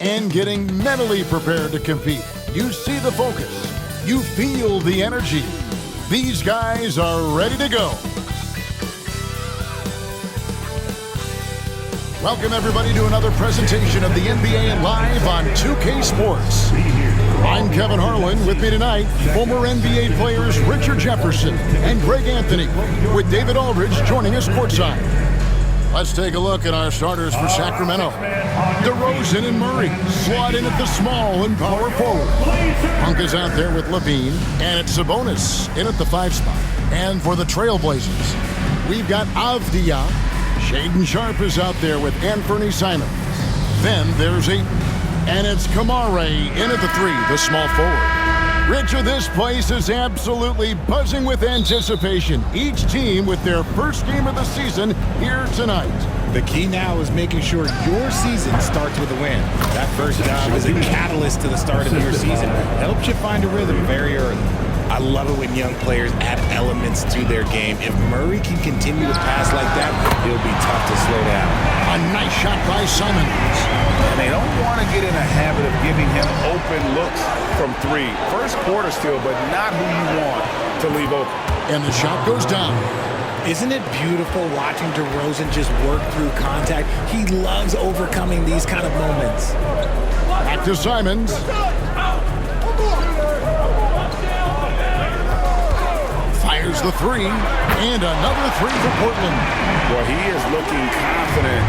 and getting mentally prepared to compete. You see the focus. You feel the energy. These guys are ready to go. Welcome, everybody, to another presentation of the NBA Live on 2K Sports. I'm Kevin Harlan. With me tonight, former NBA players Richard Jefferson and Greg Anthony, with David Aldridge joining us courtside. Let's take a look at our starters for Sacramento. DeRozan and Murray slot in at the small and power forward. Punk is out there with Levine, and it's Sabonis in at the 5 spot. And for the TrailBlazers, we've got Avdia. Shaedon Sharpe is out there with Anthony Simons. Then there's Ayton, and it's Kamare in at the 3, the small forward. Richard, this place is absolutely buzzing with anticipation. Each team with their first game of the season here tonight. The key now is making sure your season starts with a win. That first job is a catalyst to the start of your season. Helps you find a rhythm very early. I love it when young players add elements to their game. If Murray can continue to pass like that, it'll be tough to slow down. A nice shot by Simons. And they don't want to get in a habit of giving him open looks from 3. First quarter still, but not who you want to leave open. And the shot goes down. Isn't it beautiful watching DeRozan just work through contact? He loves overcoming these kind of moments. Back to Simons. Fires the 3, and another 3 for Portland. Well, he is looking confident.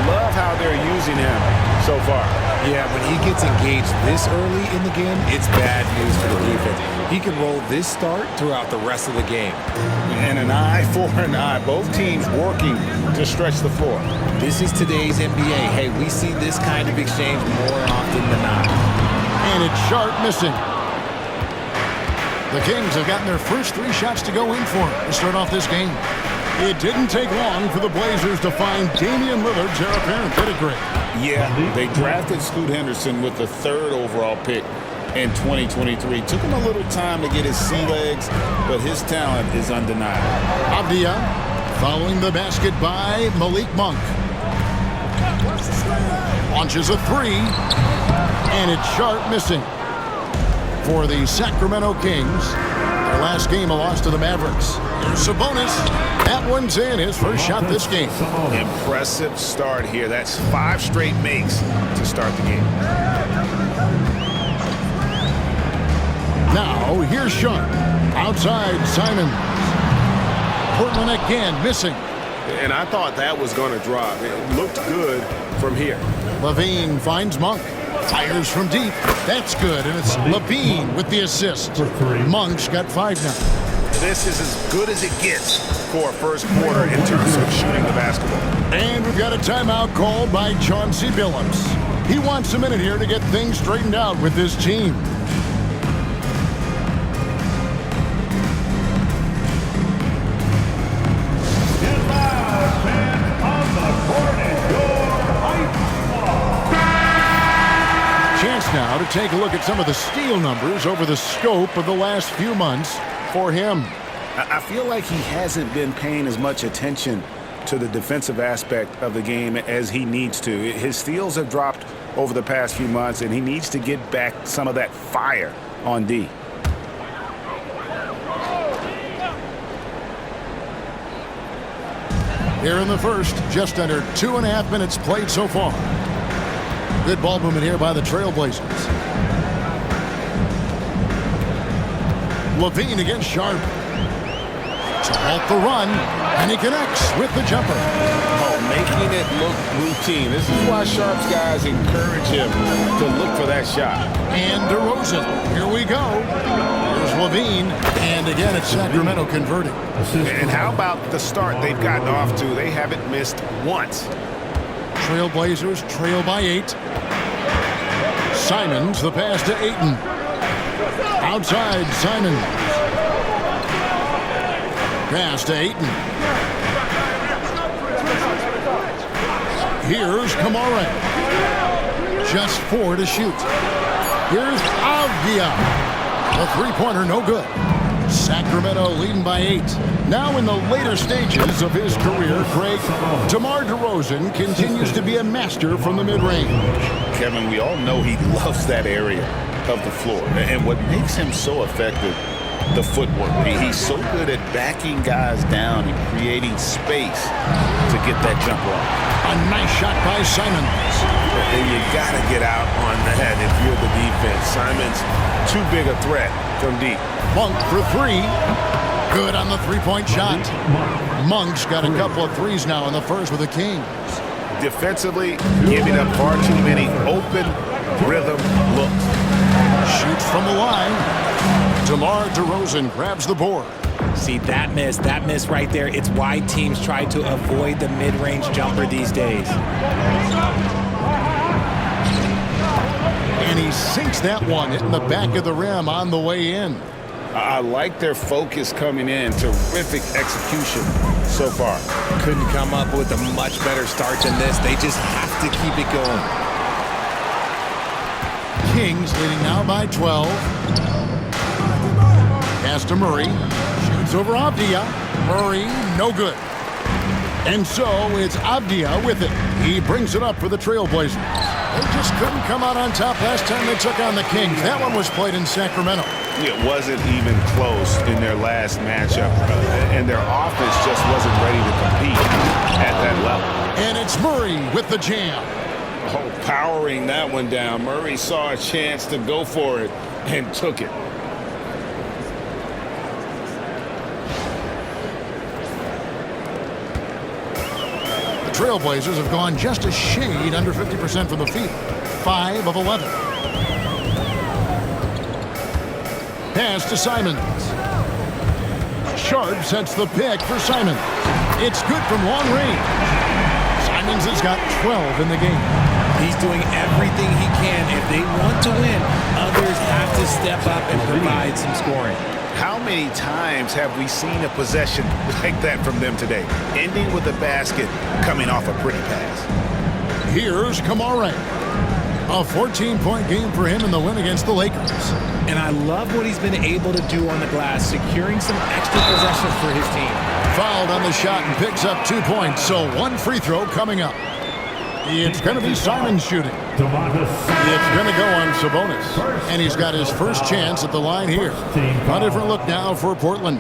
Love how they're using him so far. Yeah, when he gets engaged this early in the game, it's bad news for the defense. He can roll this start throughout the rest of the game. And an eye for an eye. Both teams working to stretch the floor. This is today's NBA. Hey, we see this kind of exchange more often than not. And it's Sharpe missing. The Kings have gotten their first 3 shots to go in for to start off this game. It didn't take long for the Blazers to find Damian Lillard's heir apparent pedigree. Yeah, they drafted Scoot Henderson with the 3rd overall pick in 2023. Took him a little time to get his sea legs, but his talent is undeniable. Avdia following the basket by Malik Monk. Launches a 3, and it's Sharpe missing. For the Sacramento Kings, their last game a loss to the Mavericks. Here's Sabonis. That one's in, his first shot this game. Impressive start here. That's 5 straight makes to start the game. Now, here's Sharpe. Outside, Simons. Portland again missing. And I thought that was going to drop. It looked good from here. Levine finds Monk. Fires from deep. That's good, and it's Levine with the assist. Monk's got 5 now. This is as good as it gets for a first quarter in terms of shooting the basketball. And we've got a timeout called by Chauncey Billups. He wants a minute here to get things straightened out with his team. Now to take a look at some of the steal numbers over the scope of the last few months for him. I feel like he hasn't been paying as much attention to the defensive aspect of the game as he needs to. His steals have dropped over the past few months, and he needs to get back some of that fire on D. Here in the first, just under 2.5 minutes played so far. Good ball movement here by the TrailBlazers. Levine against Sharpe. To halt the run, and he connects with the jumper. Oh, making it look routine. This is why Sharpe's guys encourage him to look for that shot. And DeRozan. Here we go. Here's Levine. And again, it's Sacramento converting. And how about the start they've gotten off to? They haven't missed once. TrailBlazers trail by 8. Simons, the pass to Ayton. Outside, Simons. Pass to Ayton. Here's Kamare. Just 4 to shoot. Here's Avdia. The 3-pointer, no good. Sacramento leading by 8. Now in the later stages of his career, Craig, DeMar DeRozan continues to be a master from the mid-range. Kevin, we all know he loves that area of the floor. And what makes him so effective, the footwork. He's so good at backing guys down and creating space to get that jumper off. A nice shot by Simons. And you got to get out on that if you're the defense. Simons, too big a threat from deep. Monk for 3. Good on the three-point shot. Monk's got a couple of threes now in the first with the Kings. Defensively, giving up far too many open rhythm looks. Shoots from the line. DeMar DeRozan grabs the board. See, that miss right there, it's why teams try to avoid the mid-range jumper these days. And he sinks that one, hitting the back of the rim on the way in. I like their focus coming in. Terrific execution so far. Couldn't come up with a much better start than this. They just have to keep it going. Kings leading now by 12. Pass to Murray. Shoots over Avdia. Murray, no good. And so it's Avdia with it. He brings it up for the TrailBlazers. They just couldn't come out on top last time they took on the Kings. That one was played in Sacramento. It wasn't even close in their last matchup. And their offense just wasn't ready to compete at that level. And it's Murray with the jam. Oh, powering that one down. Murray saw a chance to go for it and took it. The TrailBlazers have gone just a shade under 50% from the field. 5 of 11. Pass to Simons. Sharp sets the pick for Simons. It's good from long range. Simons has got 12 in the game. He's doing everything he can. If they want to win, others have to step up and provide some scoring. How many times have we seen a possession like that from them today? Ending with a basket, coming off a pretty pass. Here's Kamara. A 14-point game for him in the win against the Lakers. And I love what he's been able to do on the glass, securing some extra possessions for his team. Fouled on the shot and picks up 2 points, so 1 free throw coming up. It's going to be Simons shooting. It's going to go on Sabonis. And he's got his first chance at the line here. A different look now for Portland.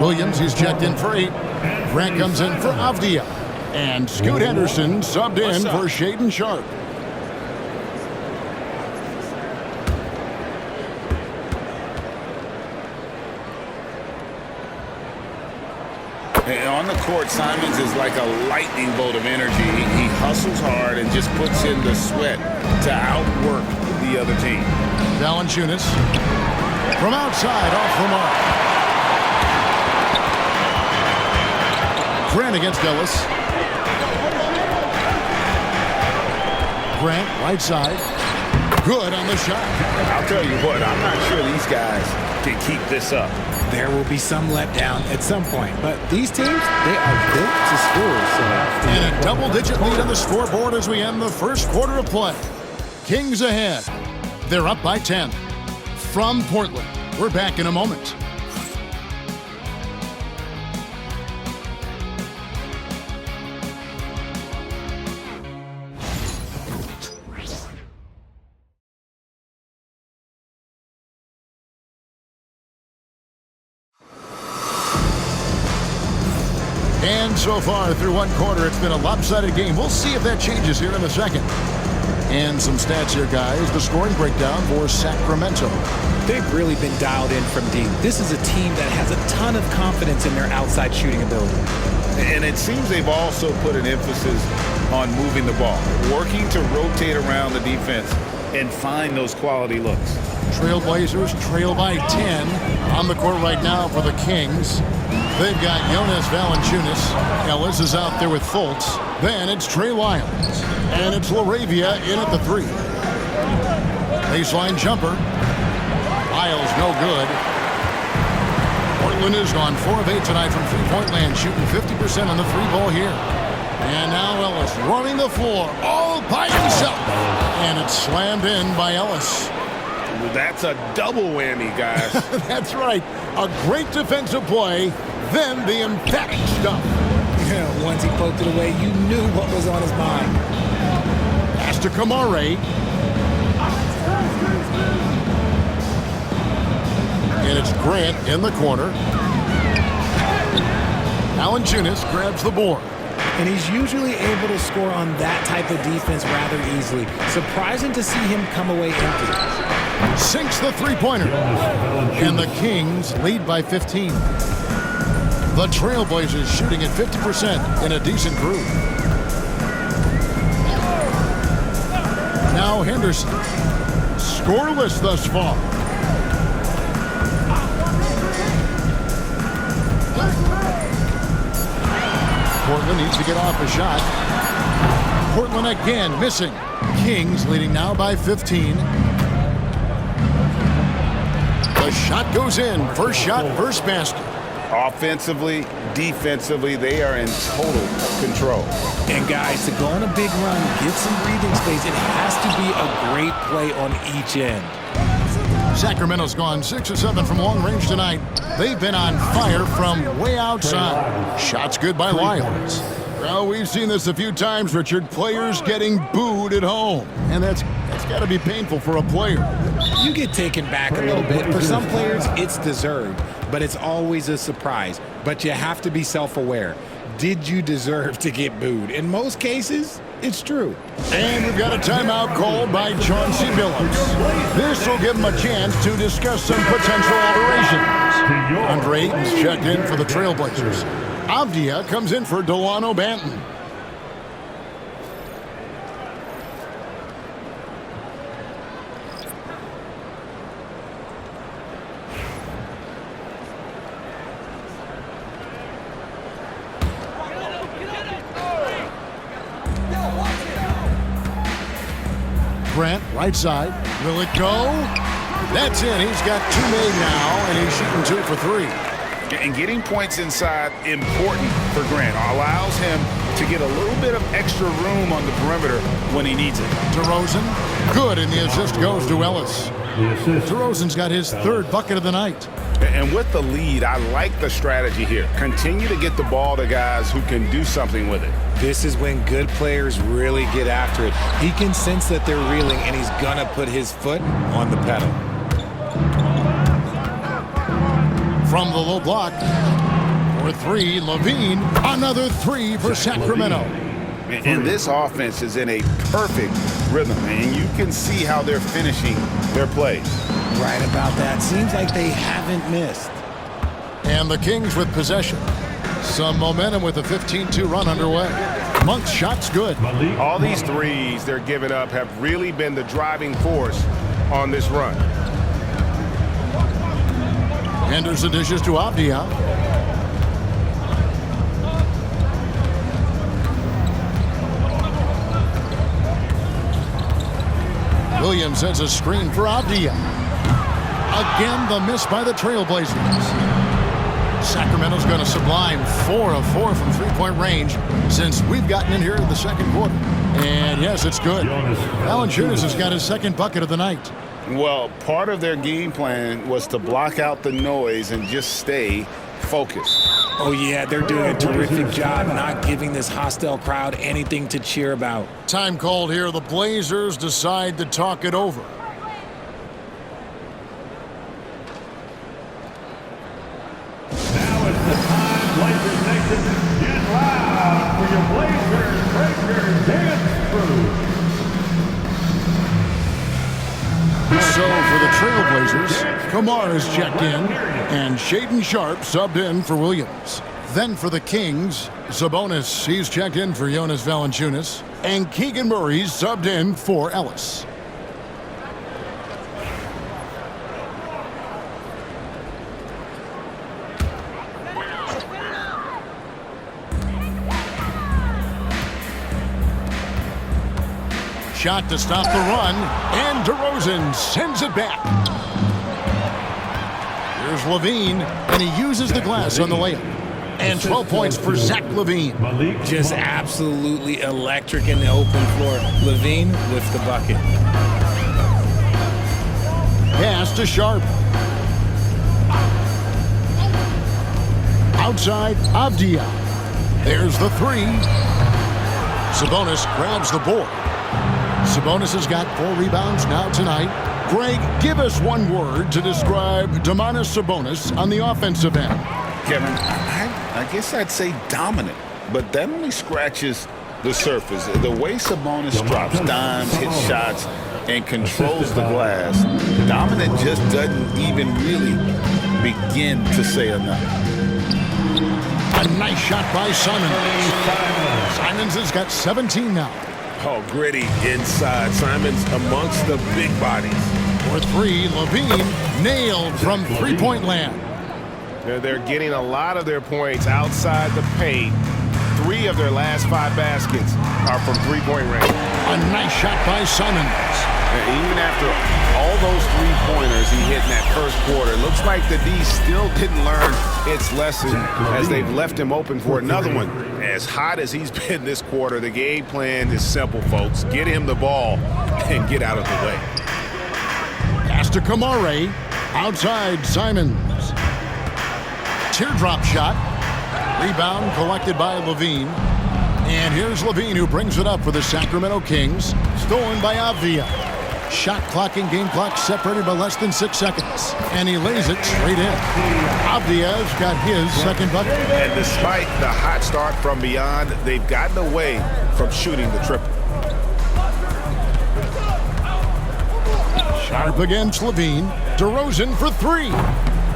Williams, he's checked in for 8. Grant comes in for Avdia. And Scoot Henderson subbed in for Shaedon Sharpe. And on the court, Simons is like a lightning bolt of energy. He hustles hard and just puts in the sweat to outwork the other team. Valanciunas from outside off the mark. Grant against Ellis. Grant, right side. Good on the shot. I'll tell you what, I'm not sure these guys can keep this up. There will be some letdown at some point, but these teams, they are built to score. So. And a double-digit lead on the scoreboard as we end the first quarter of play. Kings ahead. They're up by 10. From Portland, we're back in a moment. And so far through one quarter, it's been a lopsided game. We'll see if that changes here in the second. And some stats here, guys. The scoring breakdown for Sacramento. They've really been dialed in from deep. This is a team that has a ton of confidence in their outside shooting ability. And it seems they've also put an emphasis on moving the ball, working to rotate around the defense and find those quality looks. TrailBlazers trail by 10 on the court right now for the Kings. They've got Jonas Valanciunas. Ellis is out there with Fultz. Then it's Trey Lyles. And it's LaRavia in at the 3. Baseline jumper. Lyles no good. Portland has gone 4 of 8 tonight from three-point land, shooting 50% on the 3-ball here. And now Ellis running the floor all by himself. And it's slammed in by Ellis. That's a double whammy, guys. That's right. A great defensive play, then the emphatic stuff. Yeah, once he poked it away, you knew what was on his mind. Pass to Kamare. And it's Grant in the corner. Valanciunas grabs the board. And he's usually able to score on that type of defense rather easily. Surprising to see him come away empty. Sinks the three-pointer. And the Kings lead by 15. The TrailBlazers shooting at 50% in a decent groove. Now Henderson. Scoreless thus far. Portland needs to get off a shot. Portland again missing. Kings leading now by 15. The shot goes in. First shot, first basket. Offensively, defensively, they are in total control. And guys, to go on a big run, get some breathing space, it has to be a great play on each end. Sacramento's gone 6 of 7 from long range tonight. They've been on fire from way outside. Shots good by Lyles. Well, we've seen this a few times, Richard. Players getting booed at home. And that's got to be painful for a player. You get taken back a little bit. For some players, it's deserved, but it's always a surprise. But you have to be self-aware. Did you deserve to get booed? In most cases, it's true. And we've got a timeout called by Chauncey Billups. This will give him a chance to discuss some potential alterations. Andre Ayton's checked in for the TrailBlazers. Avdia comes in for Delano Banton. Grant, right side. Will it go? That's in. He's got 2 made now, and he's shooting 2 for 3. And getting points inside, important for Grant. Allows him to get a little bit of extra room on the perimeter when he needs it. DeRozan, good, and the assist goes to Ellis. DeRozan's got his 3rd bucket of the night. And with the lead, I like the strategy here. Continue to get the ball to guys who can do something with it. This is when good players really get after it. He can sense that they're reeling, and he's going to put his foot on the pedal. From the low block, for 3, Levine, another 3 for Sacramento. And this offense is in a perfect rhythm, and you can see how they're finishing their plays. Right about that. Seems like they haven't missed. And the Kings with possession. Some momentum with a 15-2 run underway. Monk's shot's good. All these threes they're giving up have really been the driving force on this run. Henderson dishes to Avdia. Williams sends a screen for Avdia. Again, the miss by the TrailBlazers. Sacramento's going to sublime 4 of 4 from three-point range since we've gotten in here in the second quarter. And yes, it's good. Valanciunas has got his 2nd bucket of the night. Well, part of their game plan was to block out the noise and just stay focused. Oh, yeah, they're doing a terrific job not giving this hostile crowd anything to cheer about. Time called here. The Blazers decide to talk it over. Now it's the time, Blazers Nation. Get loud for your Blazers Breakers Dance Crew. So for the TrailBlazers, Kamara's checked in, and Shaedon Sharpe subbed in for Williams. Then for the Kings, Sabonis, he's checked in for Jonas Valanciunas, and Keegan Murray's subbed in for Ellis. Shot to stop the run, and DeRozan sends it back. Here's Levine, and he uses the glass on the layup. And 12 points for Zach Levine. Just absolutely electric in the open floor. Levine with the bucket. Pass to Sharp. Outside, Avdia. There's the three. Sabonis grabs the board. Sabonis has got 4 rebounds now tonight. Greg, give us one word to describe Domantas Sabonis on the offensive end. Kevin, I guess I'd say dominant, but that only scratches the surface. The way Sabonis drops dimes, hits shots, and controls the glass, dominant just doesn't even really begin to say enough. A nice shot by Simons. Simons has got 17 now. Oh, gritty inside. Simons amongst the big bodies. For 3, Levine nailed from three-point land. They're getting a lot of their points outside the paint. 3 of their last 5 baskets are from three-point range. A nice shot by Simons. And even after all those 3-pointers he hit in that first quarter, looks like the D still didn't learn its lesson as they've left him open for another one. As hot as he's been this quarter, the game plan is simple, folks. Get him the ball and get out of the way. Pass to Kamare. Outside, Simons. Teardrop shot. Rebound collected by Levine. And here's Levine who brings it up for the Sacramento Kings. Stolen by Avdia. Shot clock and game clock separated by less than 6 seconds. And he lays it straight in. Avdia's got his second bucket. And despite the hot start from beyond, they've gotten away from shooting the triple. Sharp against Levine. DeRozan for 3.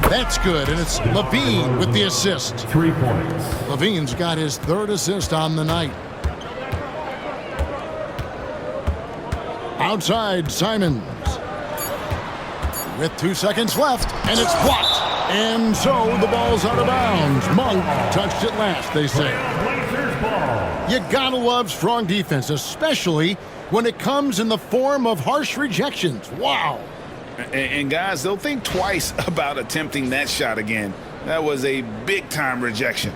That's good, and it's Levine with the assist. 3 points. Levine's got his 3rd assist on the night. Outside, Simons. With 2 seconds left, and it's blocked. And so the ball's out of bounds. Monk touched it last, they say. TrailBlazers ball. You gotta love strong defense, especially when it comes in the form of harsh rejections. Wow. And guys, they'll think twice about attempting that shot again. That was a big-time rejection.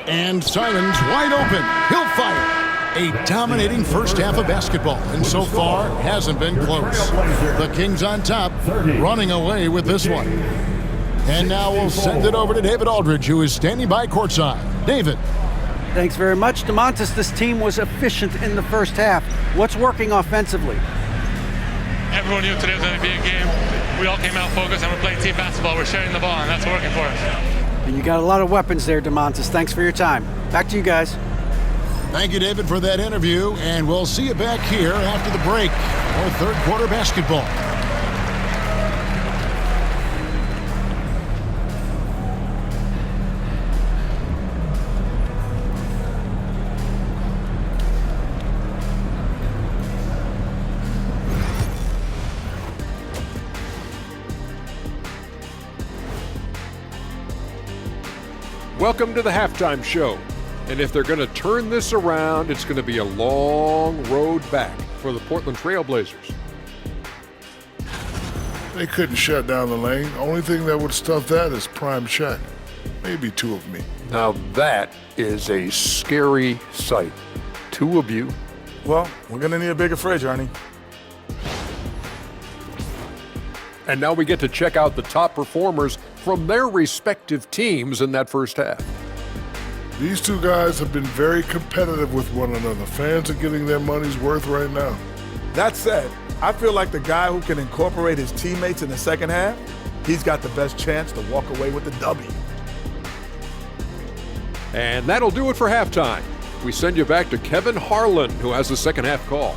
And Simons wide open. He'll fire. A dominating first half of basketball, and so far hasn't been close. The Kings on top, running away with this one. And now we'll send it over to David Aldridge, who is standing by courtside. David. Thanks very much, Domantas. This team was efficient in the first half. What's working offensively? Everyone knew today was going to be a game. We all came out focused, and we're playing team basketball. We're sharing the ball, and that's working for us. And you got a lot of weapons there, Domantas. Thanks for your time. Back to you guys. Thank you, David, for that interview, and we'll see you back here after the break for 3rd quarter basketball. Welcome to the halftime show. And if they're going to turn this around, it's going to be a long road back for the Portland TrailBlazers. They couldn't shut down the lane. Only thing that would stuff that is prime check. Maybe 2 of me. Now that is a scary sight. 2 of you. Well, we're going to need a bigger fridge, Arnie. And now we get to check out the top performers from their respective teams in that first half. These 2 guys have been very competitive with one another. Fans are getting their money's worth right now. That said, I feel like the guy who can incorporate his teammates in the second half, he's got the best chance to walk away with the W. And that'll do it for halftime. We send you back to Kevin Harlan, who has the second half call.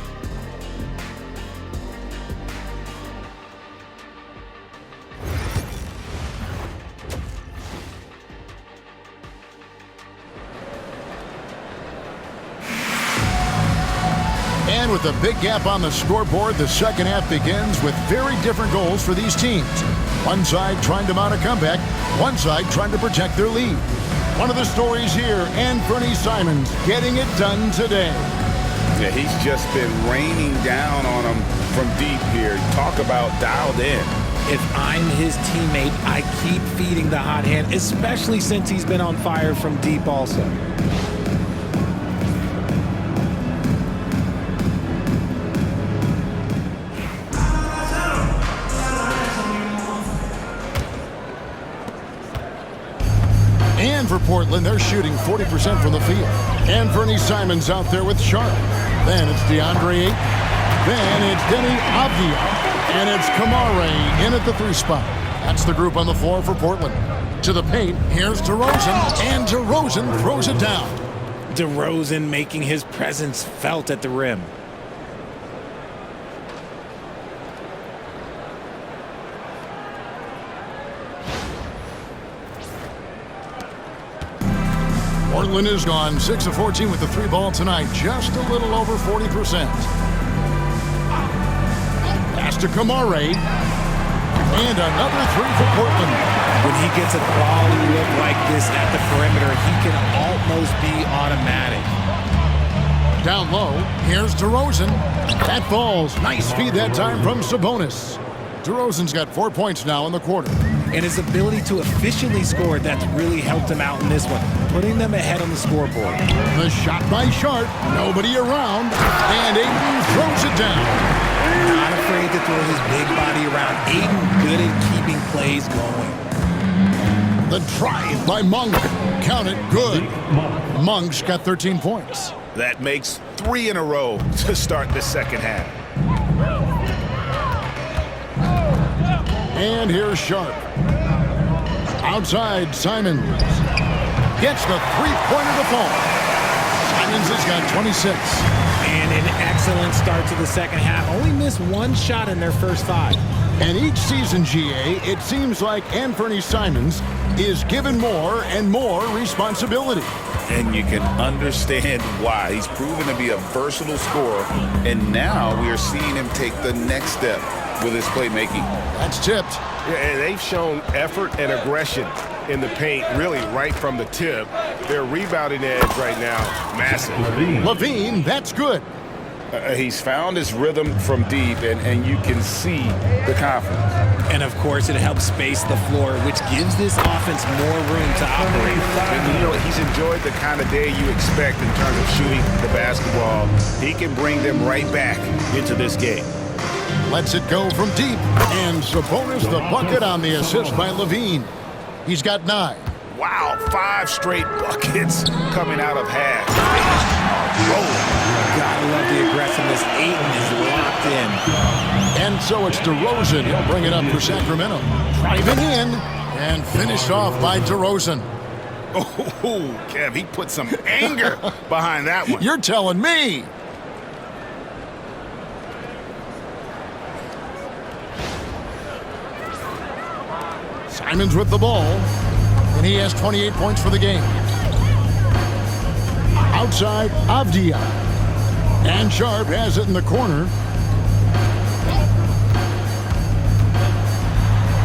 And with a big gap on the scoreboard, the second half begins with very different goals for these teams. One side trying to mount a comeback, one side trying to protect their lead. One of the stories here, Anthony Simons getting it done today. Yeah, he's just been raining down on them from deep here. Talk about dialed in. If I'm his teammate, I keep feeding the hot hand, especially since he's been on fire from deep also. And for Portland, they're shooting 40% from the field. And Bernie Simons out there with Sharp. Then it's DeAndre Ayton. Then it's Denny Avdia. And it's Kamare in at the 3 spot. That's the group on the floor for Portland. To the paint, here's DeRozan. And DeRozan throws it down. DeRozan making his presence felt at the rim. Portland is gone 6 of 14 with the 3 ball tonight. Just a little over 40%. Pass to Kamare. And another 3 for Portland. When he gets a quality look like this at the perimeter, he can almost be automatic. Down low, here's DeRozan. That falls. Nice feed that time from Sabonis. DeRozan's got 4 points now in the quarter. And his ability to efficiently score, that's really helped him out in this one, putting them ahead on the scoreboard. The shot by Sharp. Nobody around. And Ayton throws it down. Not afraid to throw his big body around. Ayton good at keeping plays going. The drive by Monk. Count it, good. Monk's got 13 points. That makes 3 in a row to start the second half. And here's Sharp. Outside, Simons. Gets the 3-pointer to fall. Simons has got 26. And an excellent start to the second half. Only missed 1 shot in their first 5. And each season, GA, it seems like Anthony Simons is given more and more responsibility. And you can understand why. He's proven to be a versatile scorer, and now we are seeing him take the next step with his playmaking. That's tipped. Yeah, and they've shown effort and aggression in the paint, really right from the tip. Their rebounding edge right now, massive. Levine, that's good. He's found his rhythm from deep, and you can see the confidence. And, of course, it helps space the floor, which gives this offense more room to operate. And, you know, he's enjoyed the kind of day you expect in terms of shooting the basketball. He can bring them right back into this game. Lets it go from deep. And Sabonis the bucket on the assist by Levine. He's got 9. Wow, 5 straight buckets coming out of half. Gotta love the aggressiveness. Ayton is locked in. And so it's DeRozan. He'll bring it up for Sacramento. Driving in and finished off by DeRozan. Oh, Kev, he put some anger behind that one. You're telling me. Simons with the ball, and he has 28 points for the game. Outside, Avdia. And Sharp has it in the corner.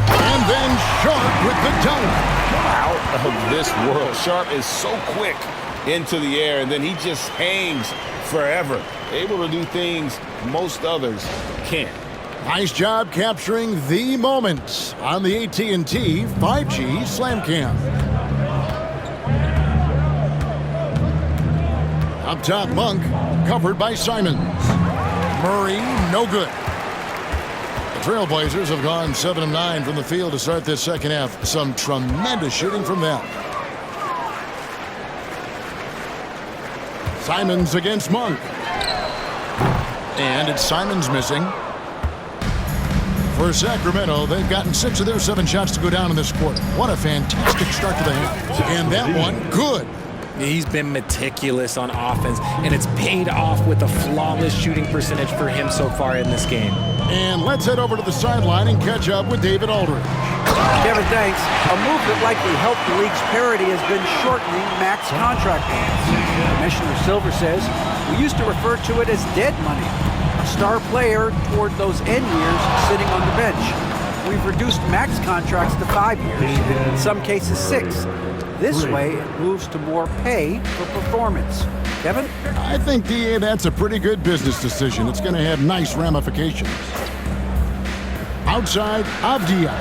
And then Sharp with the dunk. Out of this world. Sharp is so quick into the air, and then he just hangs forever. Able to do things most others can't. Nice job capturing the moments on the AT&T 5G Slam Cam. Up top, Monk, covered by Simons. Murray, no good. The TrailBlazers have gone 7 of 9 from the field to start this second half. Some tremendous shooting from them. Simons against Monk. And it's Simons missing. For Sacramento, they've gotten 6 of their 7 shots to go down in this quarter. What a fantastic start to the half. And that one, good. He's been meticulous on offense, and it's paid off with a flawless shooting percentage for him so far in this game. And let's head over to the sideline and catch up with David Aldridge. Kevin, thanks. A move that likely helped the league's parity has been shortening max contract payments. Commissioner Silver says we used to refer to it as dead money. A star player toward those end years sitting on the bench. We've reduced max contracts to 5 years, in some cases 6. This way, it moves to more pay for performance. Kevin? I think, DA, that's a pretty good business decision. It's going to have nice ramifications. Outside, Avdia.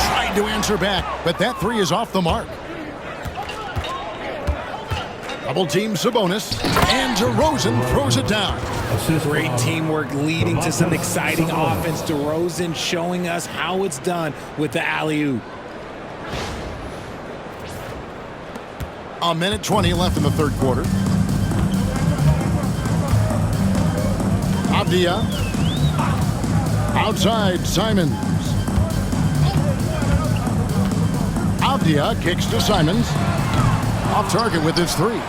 Tried to answer back, but that three is off the mark. Double team Sabonis, and DeRozan throws it down. Great teamwork leading to some exciting offense. DeRozan showing us how it's done with the alley-oop. A minute 20 left in the third quarter. Avdia. Outside, Simons. Avdia kicks to Simons. Off target with his three.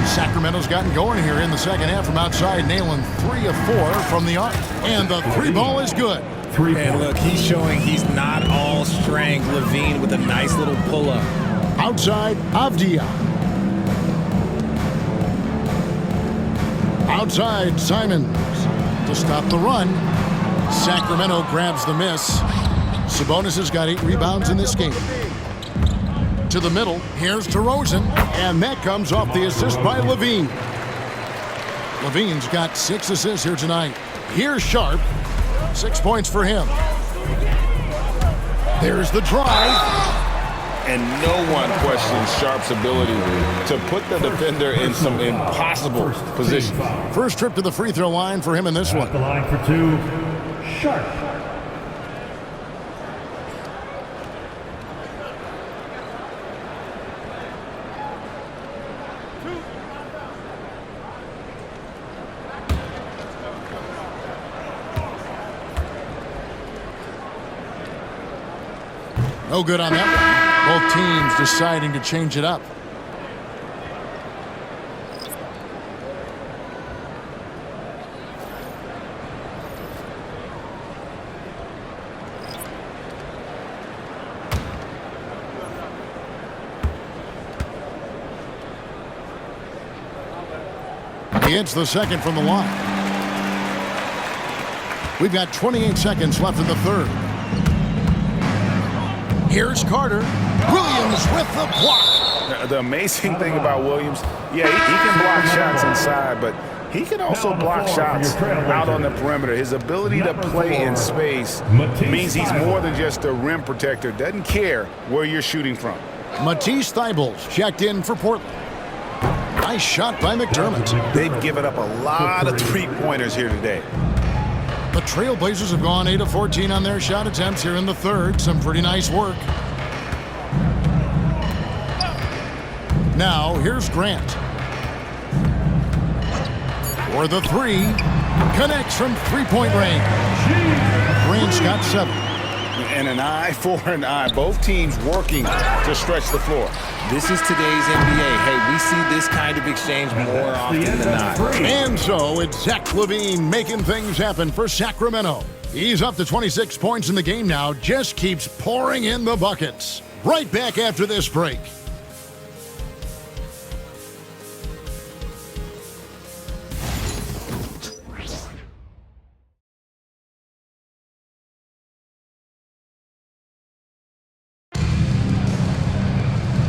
Sacramento's gotten going here in the second half from outside, nailing 3 of 4 from the arc. And the three ball is good. And look, he's showing he's not all strength. Levine with a nice little pull-up. Outside, Avdia. Outside, Simons. To stop the run. Sacramento grabs the miss. Sabonis has got 8 rebounds in this game. To the middle, here's DeRozan, and that comes off the assist by Levine. Levine's got 6 assists here tonight. Here's Sharp, 6 points for him. There's the drive. And no one questions Sharp's ability to put the defender in some impossible positions. First trip to the free throw line for him in this one. The line for 2, Sharp. No good on that one. Both teams deciding to change it up. He hits the second from the line. We've got 28 seconds left in the third. Here's Carter. Williams with the block. The amazing thing about Williams, yeah, he can block shots inside, but he can also block shots out on the perimeter. His ability to play in space means he's more than just a rim protector. Doesn't care where you're shooting from. Matisse Thybulle checked in for Portland. Nice shot by McDermott. They've given up a lot of three-pointers here today. The TrailBlazers have gone 8 of 14 on their shot attempts here in the third. Some pretty nice work. Now, here's Grant. For the three. Connects from three-point range. Grant's got 7. And an eye for an eye. Both teams working to stretch the floor. This is today's NBA. Hey, we see this kind of exchange more often than not. And so it's Zach LaVine making things happen for Sacramento. He's up to 26 points in the game now. Just keeps pouring in the buckets. Right back after this break.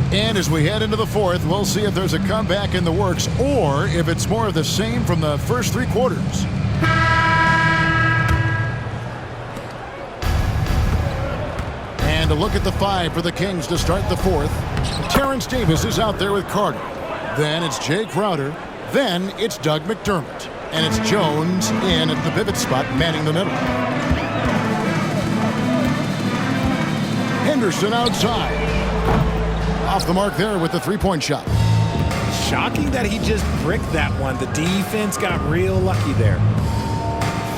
And as we head into the fourth, we'll see if there's a comeback in the works or if it's more of the same from the first 3 quarters. And a look at the 5 for the Kings to start the fourth. Terrence Davis is out there with Carter. Then it's Jay Crowder. Then it's Doug McDermott. And it's Jones in at the pivot spot, manning the middle. Henderson outside. Off the mark there with the three-point shot. Shocking that he just bricked that one. The defense got real lucky there.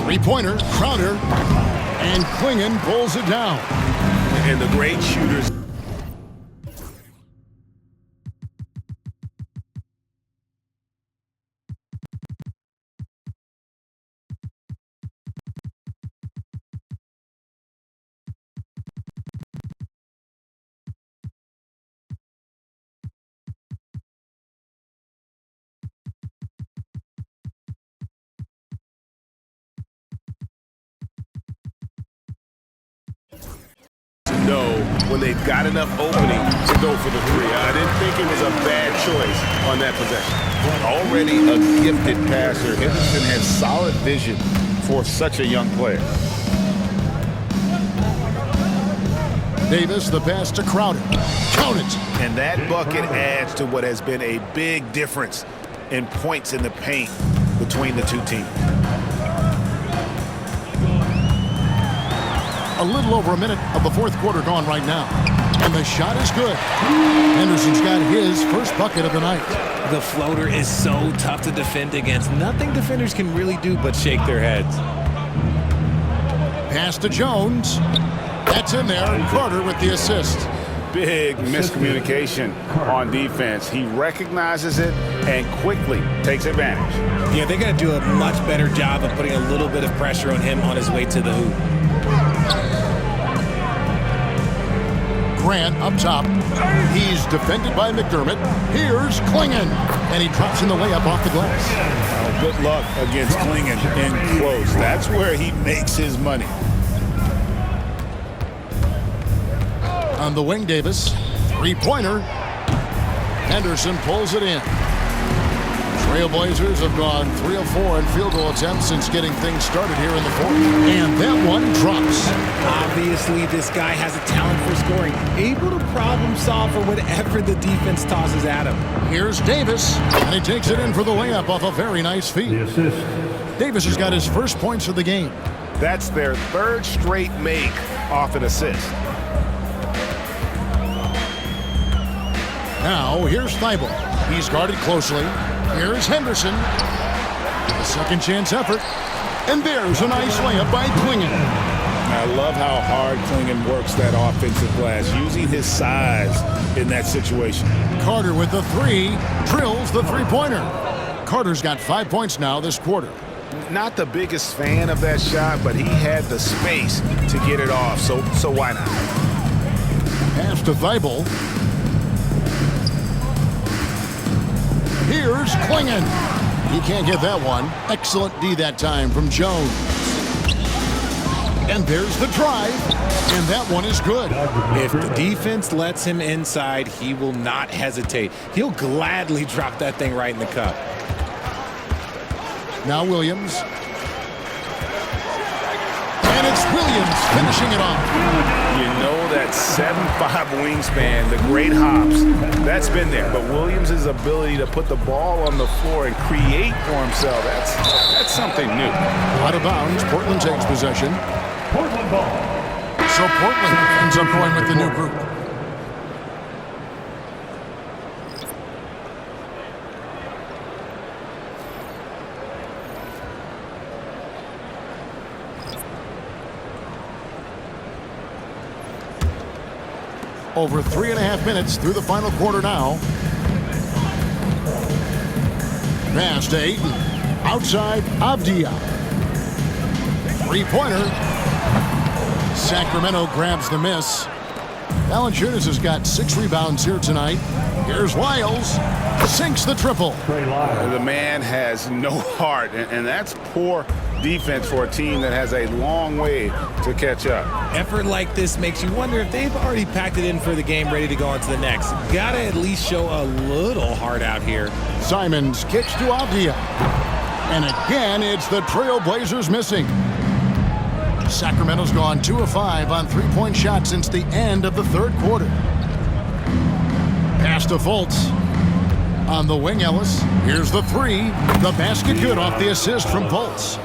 Three-pointer, Crowder, and Klingon pulls it down. And the great shooters. Know when they've got enough opening to go for the three. I didn't think it was a bad choice on that possession. Already a gifted passer, Henderson has solid vision for such a young player. Davis, the pass to Crowder. Count it. And that bucket adds to what has been a big difference in points in the paint between the two teams. A little over a minute of the fourth quarter gone right now. And the shot is good. Henderson's got his first bucket of the night. The floater is so tough to defend against. Nothing defenders can really do but shake their heads. Pass to Jones. That's in there. Carter with the assist. Big miscommunication on defense. He recognizes it and quickly takes advantage. Yeah, they got to do a much better job of putting a little bit of pressure on him on his way to the hoop. Grant up top. He's defended by McDermott. Here's Klingon. And he drops in the layup off the glass. Oh, good luck against Klingon in close. That's where he makes his money. On the wing, Davis. Three-pointer. Henderson pulls it in. TrailBlazers have gone 3 of 4 in field goal attempts since getting things started here in the fourth. And that one drops. Obviously, this guy has a talent for scoring. Able to problem solve for whatever the defense tosses at him. Here's Davis. And he takes it in for the layup off a very nice feed. Davis has got his first points of the game. That's their third straight make off an assist. Now, here's Thibault. He's guarded closely. Here's Henderson. A second chance effort. And there's a nice layup by Klingon. I love how hard Klingon works that offensive glass, using his size in that situation. Carter with the three. Drills the three-pointer. Carter's got 5 points now this quarter. Not the biggest fan of that shot, but he had the space to get it off, so why not? Pass to Thibault. Here's Klingon. He can't get that one. Excellent D that time from Jones. And there's the drive. And that one is good. If the defense lets him inside, he will not hesitate. He'll gladly drop that thing right in the cup. Now Williams. And it's Williams finishing it off. You know that 7'5" wingspan, the great hops, that's been there. But Williams' ability to put the ball on the floor and create for himself, that's something new. Out of bounds, Portland takes possession. Portland ball. So Portland ends up going with the new group. Over 3.5 minutes through the final quarter now. Pass to Ayton. Outside, Avdia. Three-pointer. Sacramento grabs the miss. Valanciunas has got 6 rebounds here tonight. Here's Lyles. Sinks the triple. The man has no heart, and that's poor defense for a team that has a long way to catch up. Effort like this makes you wonder if they've already packed it in for the game, ready to go on to the next. Gotta at least show a little heart out here. Simons kicks to Avdia. And again, it's the TrailBlazers missing. Sacramento's gone 2 of 5 on three-point shots since the end of the third quarter. Pass to Fultz. On the wing, Ellis. Here's the three. The basket good off the assist from Fultz.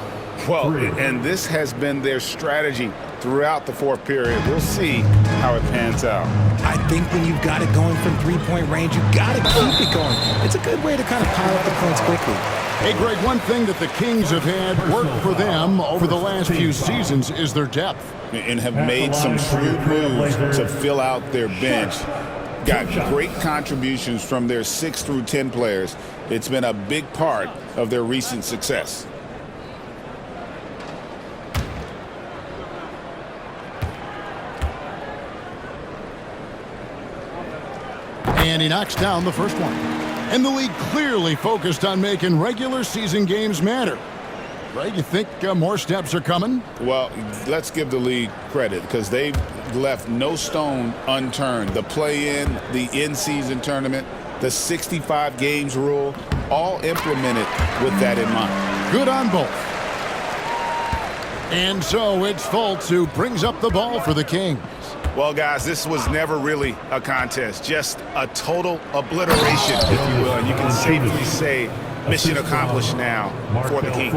Well, and this has been their strategy throughout the fourth period. We'll see how it pans out. I think when you've got it going from three-point range, you've got to keep it going. It's a good way to kind of pile up the points quickly. Hey, Greg, one thing that the Kings have had work for them over the last few seasons is their depth. And have made some shrewd moves to fill out their bench. Got great contributions from their 6 through 10 players. It's been a big part of their recent success. And he knocks down the first one. And the league clearly focused on making regular season games matter. Right? You think more steps are coming? Well, let's give the league credit because they've left no stone unturned. The play-in, the in-season tournament, the 65 games rule, all implemented with that in mind. Good on both. And so it's Fultz who brings up the ball for the Kings. Well, guys, this was never really a contest, just a total obliteration, if you will. And you can safely say mission accomplished now for the Kings.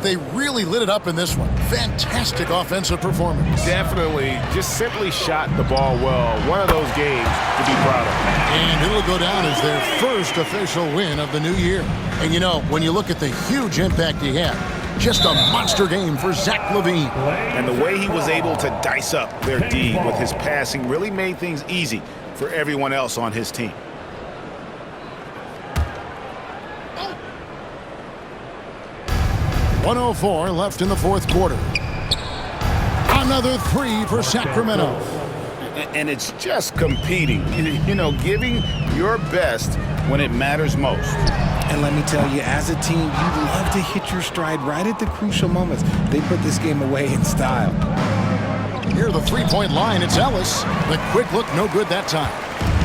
They really lit it up in this one. Fantastic offensive performance. Definitely just simply shot the ball well. One of those games to be proud of. And it'll go down as their first official win of the new year. And you know, when you look at the huge impact he had, just a monster game for Zach LaVine. And the way he was able to dice up their D with his passing really made things easy for everyone else on his team. .104 left in the fourth quarter. Another three for Sacramento. And it's just competing, you know, giving your best when it matters most. And let me tell you, as a team, you love to hit your stride right at the crucial moments. They put this game away in style. Near the three-point line, it's Ellis. The quick look, no good that time.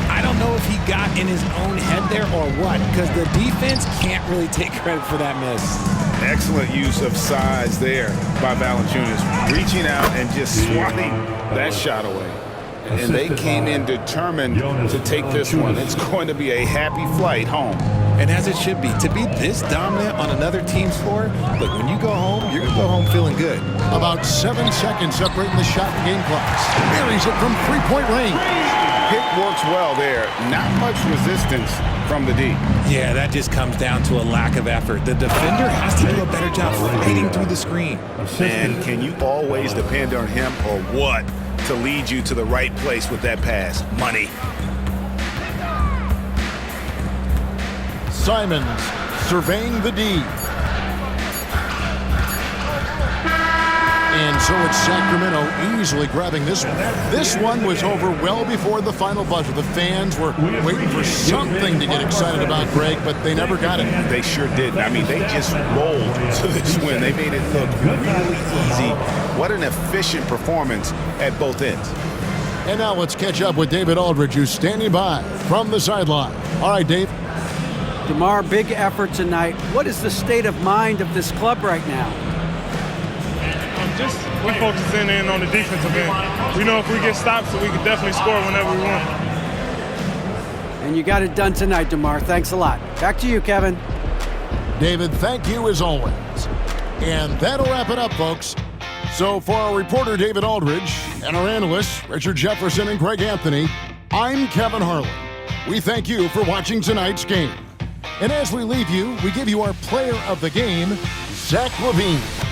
I don't know if he got in his own head there or what, because the defense can't really take credit for that miss. Excellent use of size there by Valanciunas, reaching out and just swatting that shot away. And they came in determined to take this one. It's going to be a happy flight home. And as it should be, to be this dominant on another team's floor, look, when you go home, you're going to go home feeling good. About 7 seconds separating the shot and game clocks. Buries it from three-point range. Pick works well there. Not much resistance from the D. Yeah, that just comes down to a lack of effort. The defender has to do a better job fighting through the screen. And can you always depend on him or what to lead you to the right place with that pass? Money. Simons surveying the D. And so it's Sacramento easily grabbing this one. This one was over well before the final buzzer. The fans were waiting for something to get excited about, Greg, but they never got it. They sure didn't. I mean, they just rolled to this win. They made it look really easy. What an efficient performance at both ends. And now let's catch up with David Aldridge, who's standing by from the sideline. All right, Dave. DeMar, big effort tonight. What is the state of mind of this club right now? We're focusing in on the defensive end. We know if we get stops, we can definitely score whenever we want. And you got it done tonight, DeMar. Thanks a lot. Back to you, Kevin. David, thank you as always. And that'll wrap it up, folks. So for our reporter, David Aldridge, and our analysts, Richard Jefferson and Greg Anthony, I'm Kevin Harlan. We thank you for watching tonight's game. And as we leave you, we give you our player of the game, Zach LaVine.